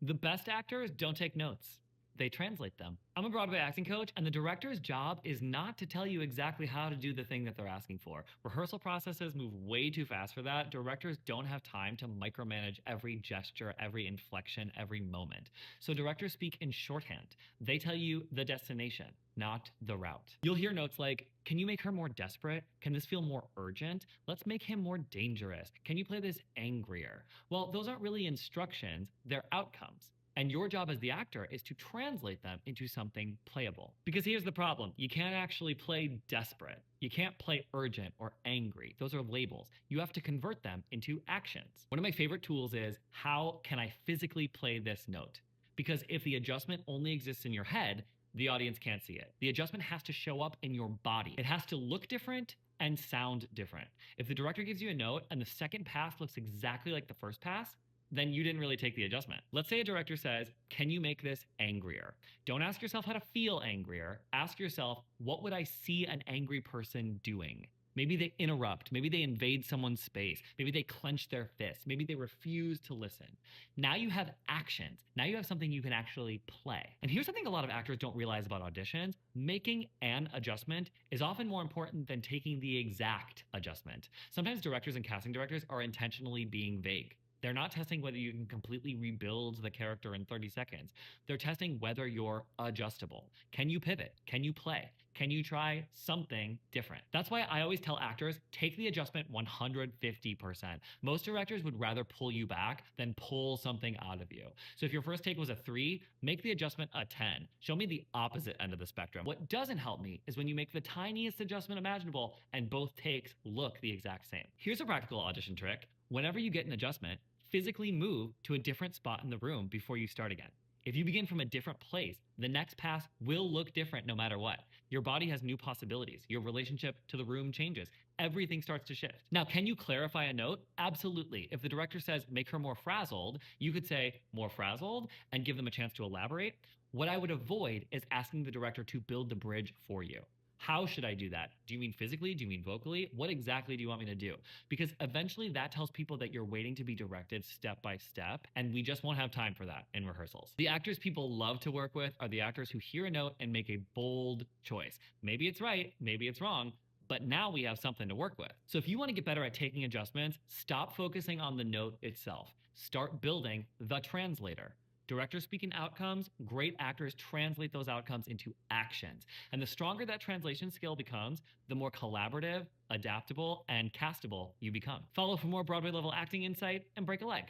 The best actors don't take notes. They translate them. I'm a Broadway acting coach, and the director's job is not to tell you exactly how to do the thing that they're asking for. Rehearsal processes move way too fast for that. Directors don't have time to micromanage every gesture, every inflection, every moment. So directors speak in shorthand. They tell you the destination, not the route. You'll hear notes like, can you make her more desperate? Can this feel more urgent? Let's make him more dangerous. Can you play this angrier? Well, those aren't really instructions, they're outcomes. And your job as the actor is to translate them into something playable. Because here's the problem. You can't actually play desperate. You can't play urgent or angry. Those are labels. You have to convert them into actions. One of my favorite tools is, how can I physically play this note? Because if the adjustment only exists in your head, the audience can't see it. The adjustment has to show up in your body. It has to look different and sound different. If the director gives you a note and the second pass looks exactly like the first pass, then you didn't really take the adjustment. Let's say a director says, can you make this angrier? Don't ask yourself how to feel angrier. Ask yourself, what would I see an angry person doing? Maybe they interrupt. Maybe they invade someone's space. Maybe they clench their fists. Maybe they refuse to listen. Now you have actions. Now you have something you can actually play. And here's something a lot of actors don't realize about auditions. Making an adjustment is often more important than taking the exact adjustment. Sometimes directors and casting directors are intentionally being vague. They're not testing whether you can completely rebuild the character in 30 seconds. They're testing whether you're adjustable. Can you pivot? Can you play? Can you try something different? That's why I always tell actors, take the adjustment 150%. Most directors would rather pull you back than pull something out of you. So if your first take was a 3, make the adjustment a 10. Show me the opposite end of the spectrum. What doesn't help me is when you make the tiniest adjustment imaginable and both takes look the exact same. Here's a practical audition trick. Whenever you get an adjustment, physically move to a different spot in the room before you start again. If you begin from a different place, the next pass will look different no matter what. Your body has new possibilities. Your relationship to the room changes. Everything starts to shift. Now, can you clarify a note? Absolutely. If the director says, make her more frazzled, you could say, more frazzled, and give them a chance to elaborate. What I would avoid is asking the director to build the bridge for you. How should I do that? Do you mean physically? Do you mean vocally? What exactly do you want me to do? Because eventually that tells people that you're waiting to be directed step by step, and we just won't have time for that in rehearsals. The actors people love to work with are the actors who hear a note and make a bold choice. Maybe it's right, maybe it's wrong, but now we have something to work with. So if you want to get better at taking adjustments, stop focusing on the note itself. Start building the translator. Directors speak in outcomes, great actors translate those outcomes into actions. And the stronger that translation skill becomes, the more collaborative, adaptable, and castable you become. Follow for more Broadway level acting insight and break a leg.